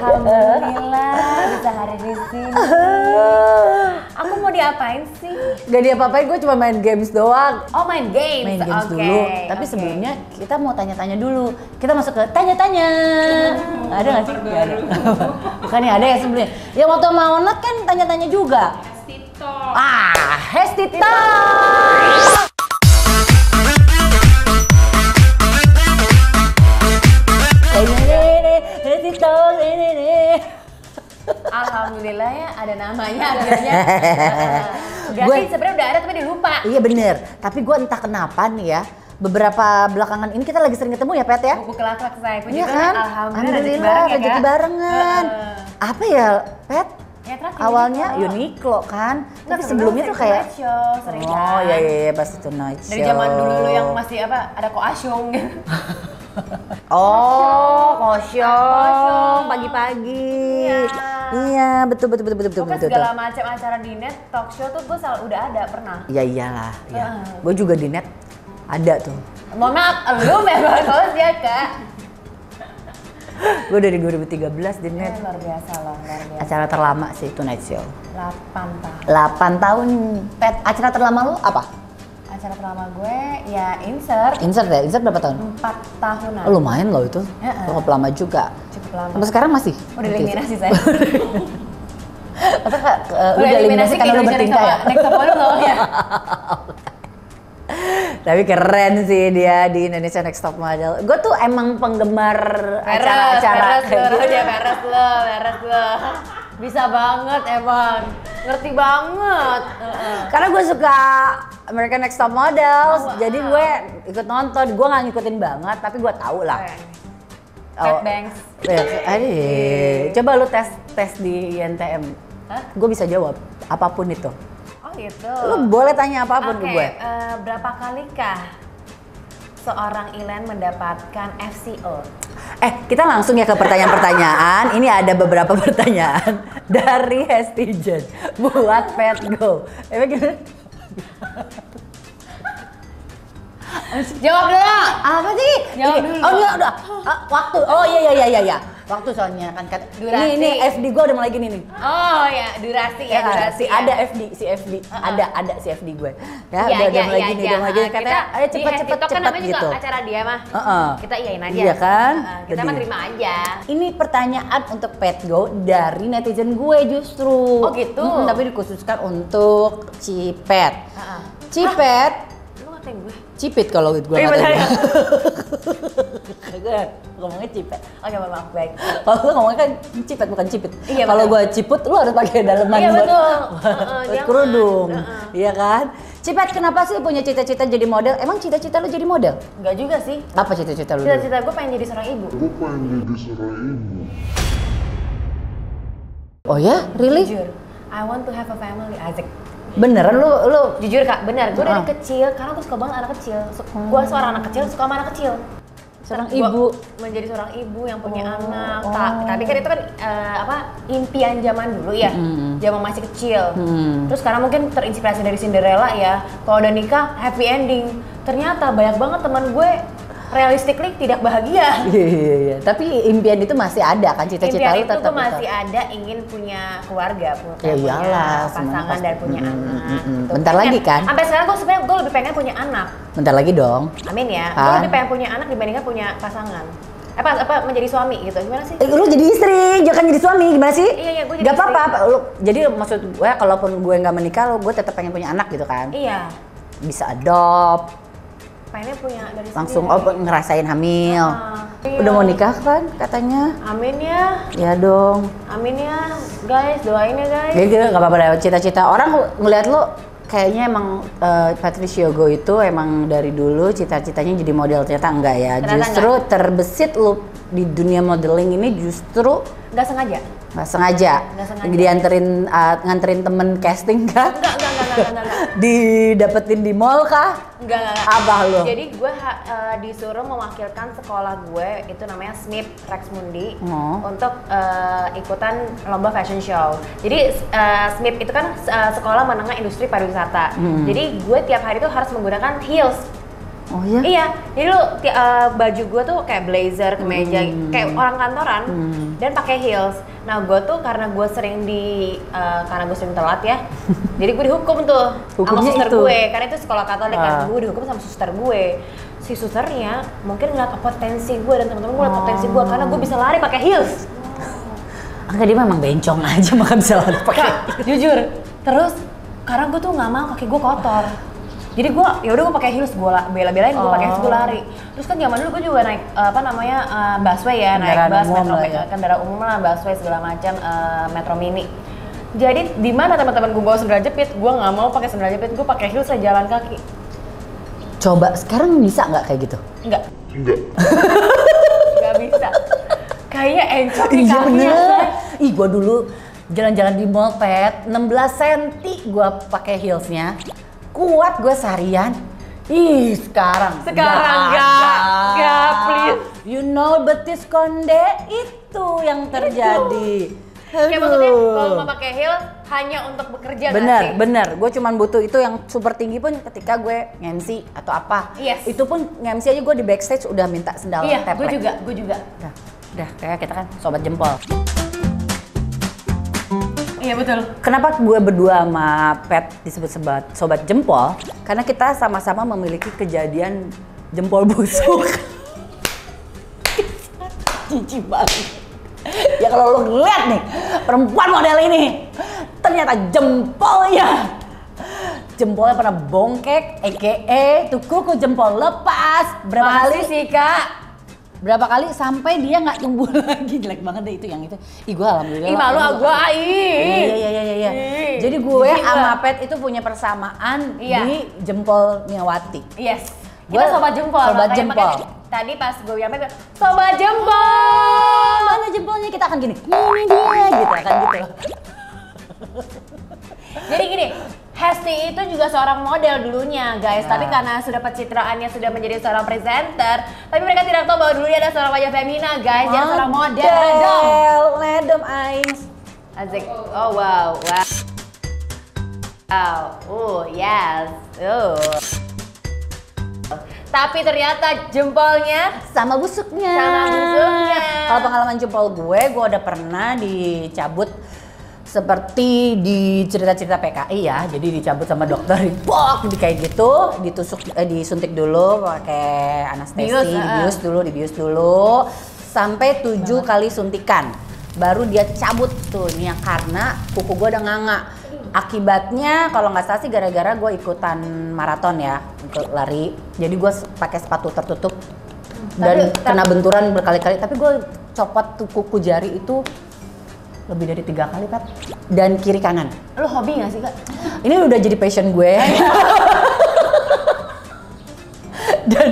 Alhamdulillah bisa hari di sini. Aku mau diapain sih? Gak diapa-apain, gue cuma main games doang. Oh main games? Main games dulu. Tapi sebelumnya kita mau tanya-tanya dulu. Kita masuk ke tanya-tanya. Ada nggak sih? Gak ada. Bukannya ada ya sebelumnya. Ya waktu mau onat kan tanya-tanya juga. Hestito. Hestito. Alhamdulillah ya ada namanya akhirnya. Berarti sebenarnya udah ada tapi dilupa. Iya bener, tapi gue entah kenapa nih ya, beberapa belakangan ini kita lagi sering ketemu ya Pet ya? Buku kelak-kelak saya pun Iya juga kan? alhamdulillah rezeki barengan. Apa ya Pet? Ya, awalnya Uniqlo kan, tapi sebelumnya tuh kayak show, sering oh iya pas itu Night Show. Dari zaman dulu yang masih apa ada koasyong. Oh, kosyong pagi-pagi. Iya, betul. Pokoknya segala macam acara di net, talk show tuh gue selalu udah ada pernah. Ya iyalah, ya. Gue juga di net ada tuh. Mohon maaf, lu memang host ya Kak. Gue dari 2013 di net. Luar biasa loh, luar biasa. Acara terlama sih itu Night Show. 8 tahun. 8 tahun. Pet, acara terlama lu apa? Acara terlama gue ya insert. Insert ya? Insert berapa tahun? 4 tahunan. Oh, lumayan loh itu. Cukup lama juga. Cukup lama. Sampai sekarang masih? Udah eliminasi saya. Udah eliminasi karena lu bertingkah ya? Next up loh ya. Tapi keren sih dia di Indonesia Next Top Model. Gue tuh emang penggemar acara-acara beres lo. Bisa banget emang, ngerti banget. Karena gue suka American Next Top Model, jadi gue ikut nonton. Gue nggak ngikutin banget, tapi gue tahu lah. Fat Banks. Coba lu tes di INTM. Gue bisa jawab apapun itu. Oh gitu. Lu boleh tanya apapun ke gue. Berapa kalikah seorang Ilen mendapatkan FCO? Kita langsung ya ke pertanyaan-pertanyaan. Ini ada beberapa pertanyaan dari Hestigen buat Pet Go. Emang gimana? Jawab dulu. Apa sih? Jawab dulu. Oh enggak, udah. Waktu. Oh iya. Waktu soalnya kan durasi. Ini FD gue udah mulai gini nih. Oh ya, durasi ya, durasi. Ada FD. Ada si FD gue. Ya, udah mulai gini, udah mulai gini. Katanya, ayo cepet kan namanya gitu. juga acara dia mah. Kita iyain aja. Iya kan? Kita mah terima aja. Ini pertanyaan untuk Pet Go dari netizen gue justru. Oh gitu? Tapi dikhususkan untuk Cipet. Cipet. Lu ngatain gue? Cipit kalau gue ngatain. Gue ngomongnya Cipet. Oke, maaf, baik. Kalau lu ngomongnya kan Cipet bukan Cipit. Iya, kalau gue Ciput lu harus pakai daleman buat kerudung. Iya kan? Cipet, kenapa sih punya cita-cita jadi model? Emang cita-cita lu jadi model? Enggak juga sih. Apa cita-cita lu? Cita-cita gue pengen jadi seorang ibu. Oh ya? Really? Jujur, I want to have a family. Asik. Beneran lu jujur Kak, bener. Gue dari kecil, karena gue suka banget anak kecil. Gue seorang anak kecil, suka sama anak kecil. Seorang ibu, menjadi seorang ibu yang punya anak. Tapi kan itu kan impian zaman dulu ya, zaman masih kecil. Terus sekarang mungkin terinspirasi dari Cinderella ya. Kalau udah nikah happy ending. Ternyata banyak banget teman gue realistically tidak bahagia. Iya. Tapi impian itu masih ada kan, cita-cita lu tetap. Impian itu masih ada, ingin punya keluarga, punya pasangan dan punya anak. Bentar lagi kan? Sampai sekarang gue lebih pengen punya anak. Bentar lagi dong. Amin ya. Gue lebih pengen punya anak dibandingkan punya pasangan. Apa menjadi suami gitu, gimana sih? Lu jadi istri, jangan jadi suami, gimana sih? Iya, gue jadi gak apa-apa, lu jadi maksud gue kalaupun gue nggak menikah, gue tetap pengen punya anak gitu kan? Iya. Bisa adopt. Pengennya punya dari langsung ngerasain hamil. Iya. Udah mau nikah kan katanya? Amin ya. Ya dong. Amin ya, guys, doain ya guys. Gitu nggak apa-apa, cita-cita orang ngelihat lu kayaknya emang Patricia Go itu emang dari dulu cita-citanya jadi model, ternyata enggak ya. Ternyata justru enggak. Terbesit lu di dunia modeling ini justru nggak sengaja. Nggak sengaja. Dianterin nganterin temen casting kah? Enggak. Didapetin di mall kah? Enggak. Abah lu. Jadi gue disuruh mewakilkan sekolah gue, itu namanya SMIP Rexmundi, untuk ikutan lomba fashion show. Jadi SMIP itu kan sekolah menengah industri pariwisata. Jadi gue tiap hari tuh harus menggunakan heels. Oh iya? Iya, jadi lu baju gue tuh kayak blazer, kemeja, kayak orang kantoran dan pakai heels. Nah gue tuh karena gue sering telat ya, jadi gue dihukum tuh sama suster gue, karena itu sekolah Katolik kan, gue dihukum sama suster gue. Si susternya mungkin ngeliat potensi gue dan teman-teman gue ngeliat potensi gue karena gue bisa lari pakai heels. Enggak, dia memang bencong aja maka bisa lari pakai. Jujur, terus karena gue tuh nggak mau kaki gue kotor. Jadi gue ya udah gue pakai heels, gue bela-belain gue pakai heels, gue lari. Terus kan zaman dulu gue juga naik busway ya, naik bus, kendaraan umum lah, busway segala macam, metro mini. Jadi di mana teman-teman gue bawa sandal jepit, gue nggak mau pakai sandal jepit, gue pakai heels saya jalan kaki. Coba sekarang bisa nggak kayak gitu? Enggak. Nggak bisa. Kayak encok di kakinya. Ih, gue dulu jalan-jalan di mall Pet, 16 cm gue pakai heelsnya. Kuat gue seharian. Ih, sekarang enggak, please. You know betis konde itu yang terjadi. Kayak maksudnya kalau mau pakai heels hanya untuk bekerja. Bener. Gue cuman butuh itu yang super tinggi pun ketika gue nge-MC atau apa. Yes. Itu pun nge-MC aja gue di backstage udah minta sendal teplek. Iya, gue juga. Udah kayak kita kan sobat jempol. Iya betul. Kenapa gue berdua sama Pet disebut sobat jempol? Karena kita sama-sama memiliki kejadian jempol busuk. Cici banget. Ya kalau lo ngeliat nih perempuan model ini, ternyata jempolnya pernah bongkek, tuh kuku jempol lepas. Berapa kali sih kak? Berapa kali sampai dia nggak tumbuh lagi, jelek banget deh itu yang itu. Ih gue alhamdulillah. Ih malu gue. Iya. Jadi gue sama Pet itu punya persamaan di jempol Miawati. Yes. Kita sobat jempol. Sobat jempol. Tadi pas gue nyampe sobat jempol. Mana jempolnya, kita akan gini. Ini dia gitu akan gitu. Jadi gini, Hesti itu juga seorang model dulunya guys, tapi karena sudah pencitraannya sudah menjadi seorang presenter, tapi mereka tidak tahu bahwa dulu dia ada seorang wajah femina guys, dia seorang model. Ledom aing. Asik. Oh wow. Oh yes. Tapi ternyata jempolnya sama busuknya. Kalau pengalaman jempol gue udah pernah dicabut seperti di cerita-cerita PKI ya, jadi dicabut sama dokter, di kayak gitu, disuntik dulu pakai anestesi, dibius dulu, sampai 7 kali suntikan, baru dia cabut tuh nih karena kuku gue udah nganga. Akibatnya kalau nggak salah sih gara-gara gue ikutan maraton ya untuk lari, jadi gue pakai sepatu tertutup dan kena benturan berkali-kali, tapi gue copot tuh kuku jari itu lebih dari 3 kali Pat, dan kiri kanan. Lu hobi nggak sih kak? Ini udah jadi passion gue. dan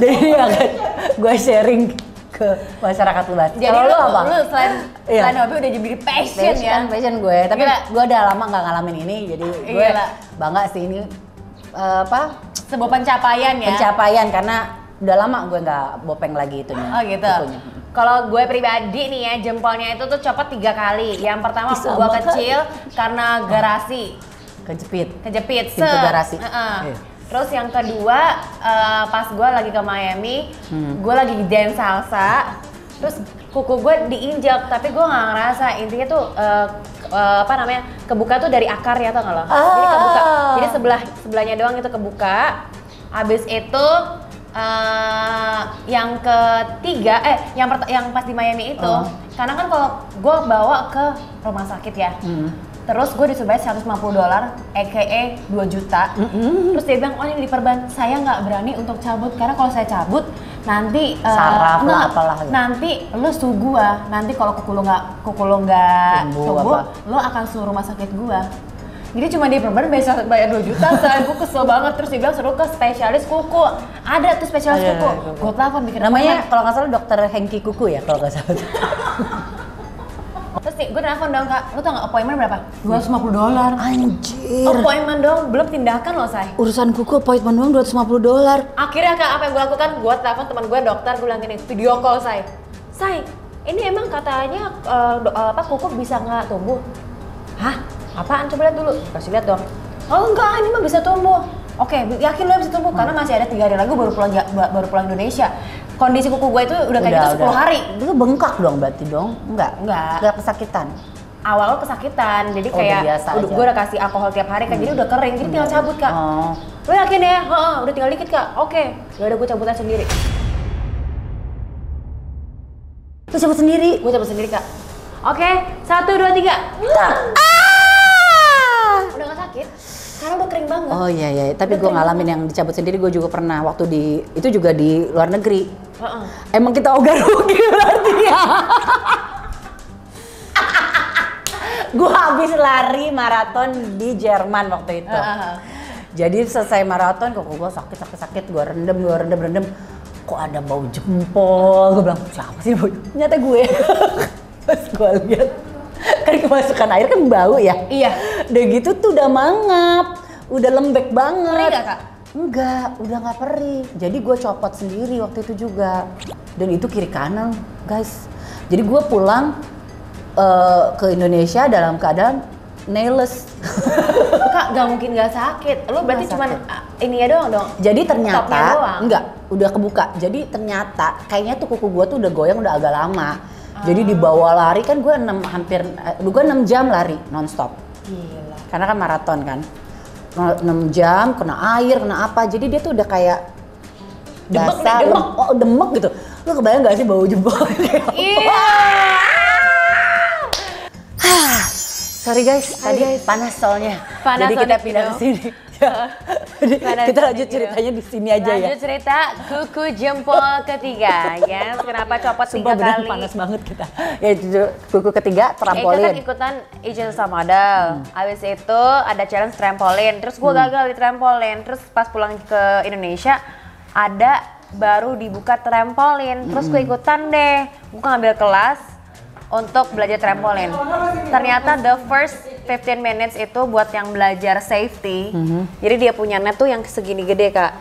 ini akan gue sharing ke masyarakat luas. Jadi lu apa? Lu selain hobi udah jadi passion ya? Passion gue, tapi gue udah lama nggak ngalamin ini, jadi gue bangga sih ini sebuah pencapaian ya? Pencapaian karena udah lama gue nggak bopeng lagi itunya. Oh gitu. Kalau gue pribadi nih ya, jempolnya itu tuh copot 3 kali. Yang pertama waktu gue kecil karena garasi. Kejepit. Pintu garasi. Terus yang kedua pas gue lagi ke Miami, gue lagi dance salsa. Terus kuku gue diinjak, tapi gue nggak ngerasa. Intinya tuh kebuka tuh dari akarnya, tau nggak lo? Jadi kebuka. Jadi sebelahnya doang itu kebuka. Abis itu yang ketiga, yang pas di Miami itu, karena kan kalau gue bawa ke rumah sakit ya, terus gue disuruh bayar $150, aka 2 juta. Terus dia bilang, oh ini diperban, saya nggak berani untuk cabut karena kalau saya cabut nanti saraf lah apalah. Nanti lu suruh gua, nanti kalau kuku lu nggak tumbuh, lu akan suruh rumah sakit gua. Jadi cuma diperban bayar 2 juta, saya gue kesel banget. Terus dia bilang suruh ke spesialis kuku. Ada tuh spesialis kuku. Gue telepon bikin namanya kalau nggak salah dokter Hengki Kuku ya kalau nggak salah. Terus gue telepon dong kak, lu tau nggak appointment berapa? $250. Anjir. Appointment dong, belum tindakan loh say. Urusan kuku appointment dong $250. Akhirnya kak apa yang gue lakukan? Gue telepon teman gue dokter, gue bilang gini, video call say. Say, ini emang katanya kuku bisa nggak tumbuh? Hah? Apaan? Coba lihat dulu. Kasih lihat dong. Oh enggak, ini mah bisa tumbuh. Oke, yakin lo bisa sembuh karena masih ada 3 hari lagi baru pulang Indonesia. Kondisi kuku gue itu udah kayak gitu 10 hari. Itu bengkak dong berarti dong? Enggak kesakitan. Awalnya kesakitan, jadi kayak gue udah kasih alkohol tiap hari kan, jadi udah kering, jadi tinggal cabut Kak. Lo yakin ya? Udah tinggal dikit Kak. Oke, ya udah gue cabutan sendiri. Lu cabut sendiri? Gue cabut sendiri Kak. Oke, 1, 2, 3. Udah gak sakit, karena udah kering banget. Oh iya, tapi gue ngalamin yang dicabut sendiri, gue juga pernah waktu itu juga di luar negeri. Emang kita ogah-ogi berarti ya. Gue habis lari maraton di Jerman waktu itu. Jadi selesai maraton, kok gue sakit, gue rendem. Kok ada bau jempol? Gue bilang, siapa sih bau? Ternyata gue. Pas gue lihat, kan kemasukan air kan bau ya. Iya. Udah gitu tuh udah mangap, udah lembek banget. Perih gak Kak? Enggak, udah nggak perih. Jadi gue copot sendiri waktu itu juga. Dan itu kiri kanan, guys. Jadi gue pulang ke Indonesia dalam keadaan nailless. Kak, gak mungkin gak sakit. Lu berarti cuman ini ya doang dong. Jadi ternyata enggak, udah kebuka. Jadi ternyata kayaknya tuh kuku gua tuh udah goyang udah agak lama. Jadi dibawa lari kan gue 6 jam lari nonstop. Gila. Karena kan maraton kan. 6 jam kena air, kena apa. Jadi dia tuh udah kayak demek gitu. Lu kebayang gak sih bau jempol? Iya. Sorry guys, tadi panas soalnya. Jadi kita pindah ke sini. Kita lanjut ceritanya di sini aja ya. Lanjut cerita kuku jempol ketiga ya. Kenapa copot 3 kali? Panas banget kita. Ya itu kuku ketiga trampolin. Itu kan ikutan Agent Star Model. Abis itu ada challenge trampolin. Terus gue gagal di trampolin. Terus pas pulang ke Indonesia baru dibuka trampolin. Terus gue ikutan deh. Gue ngambil kelas untuk belajar trampolin. Ternyata the first 15 minutes itu buat yang belajar safety. Jadi dia punya net tuh yang segini gede Kak.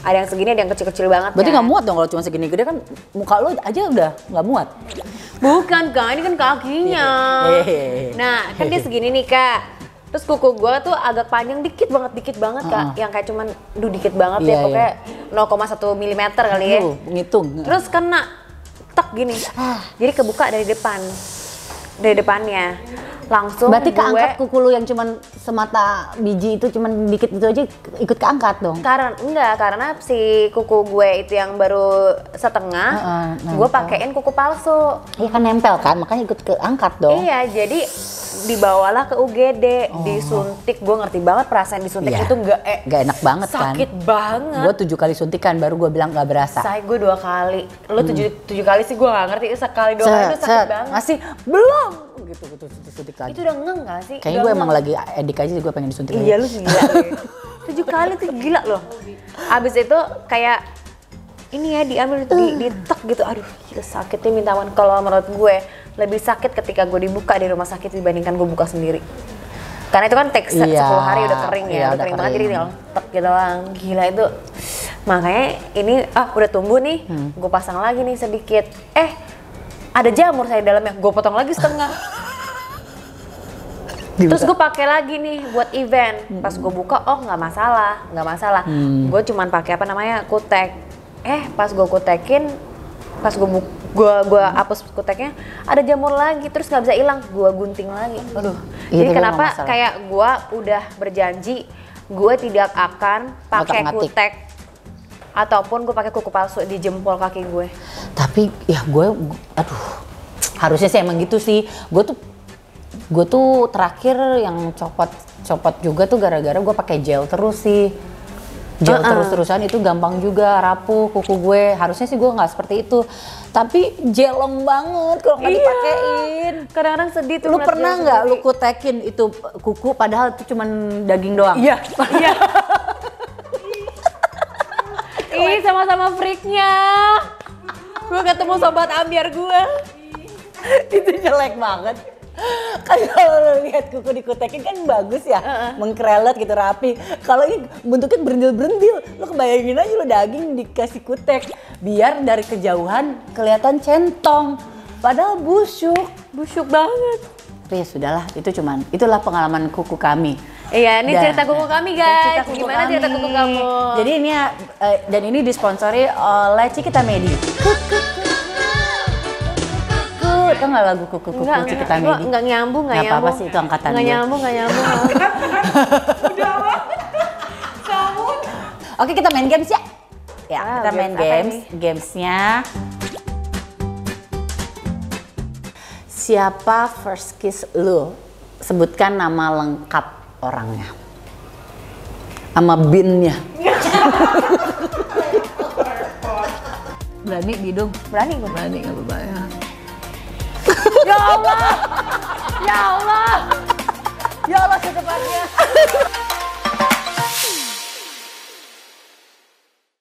Ada yang segini, ada yang kecil-kecil banget. Berarti nggak muat dong kalau cuma segini gede kan, muka lo aja udah nggak muat. Bukan Kak, ini kan kakinya. Nah kan dia segini nih Kak. Terus kuku gue tuh agak panjang dikit banget Kak. Yang kayak cuman dikit banget ya, pokoknya 0,1 mm kali ya. Ngitung. Terus kena tek gini, jadi kebuka dari depannya, langsung. Berarti keangkat kuku lu yang cuman semata biji itu cuman dikit itu aja ikut keangkat dong? Karena si kuku gue itu yang baru setengah, gue pakein kuku palsu. Iya kan nempel kan, makanya ikut keangkat dong. Iya, jadi dibawalah ke UGD, disuntik. Gue ngerti banget perasaan disuntik itu nggak enak banget kan. Sakit banget. Gue 7 kali suntikan baru gue bilang nggak berasa. Gue 2 kali. Lo 7 kali sih gue nggak ngerti. Sekali 2 kali itu sakit banget. Masih belum gitu suntik lagi. Itu udah ngeng nggak sih? Kayaknya gue emang lagi edik aja sih, gue pengen disuntik. Iya lu sih gila. 7 kali tuh gila loh. Abis itu kayak ini ya diambil ditek gitu. Aduh gila sakitnya minta ampun. Kalau menurut gue lebih sakit ketika gue dibuka di rumah sakit dibandingkan gue buka sendiri. Karena itu kan take 10 hari udah kering ya, udah kering banget, jadi tinggal tek gitu doang. Gila itu. Makanya ini udah tumbuh nih, gue pasang lagi nih sedikit. Ada jamur saya di dalamnya, gue potong lagi setengah. Terus gue pakai lagi nih buat event. Pas gue buka, nggak masalah. Gue cuman pakai kutek. Pas gue kutekin, pas gue hapus kuteknya, ada jamur lagi, terus nggak bisa hilang, gue gunting lagi. Aduh. Jadi kenapa kayak gue udah berjanji gue tidak akan pakai kutek ataupun gue pakai kuku palsu di jempol kaki gue. Tapi ya harusnya sih emang gitu sih. Gue tuh terakhir yang copot juga tuh gara-gara gue pakai gel terus sih. Gel terus-terusan itu gampang juga rapuh kuku gue. Harusnya sih gue nggak seperti itu. Tapi jelong banget kalau nggak dipakein. Kadang-kadang sedih tuh. Lu pernah nggak lu kutekin itu kuku padahal itu cuman daging doang? Iya. Ih, sama-sama freaknya. Gue ketemu sobat ambiar gue. Itu jelek banget. Kan kalau lo lihat kuku dikutekin kan bagus ya, mengkrelet gitu rapi. Kalau ini bentuknya berendil-berendil, lo kebayangin aja lo daging dikasih kutek, biar dari kejauhan kelihatan centong, padahal busuk banget. Tapi ya sudahlah, itulah pengalaman kuku kami. Iya, ini cerita kuku kami guys. Gimana cerita kuku kamu? Jadi ini dan ini disponsori oleh Cikita Medi. Tau nggak lagu kuku Cikita Medi? Nggak nyambung, nggak nyambung. Apa-apa sih itu angkatan nggak nyambung. Oke, kita main games ya. Ya, kita main games. Gamesnya siapa first kiss lu? Sebutkan nama lengkap orangnya. Sama binnya. Berani Bidung? Berani gue. Berani nggak berbahaya. Ya Allah, ya Allah, ya Allah secepatnya.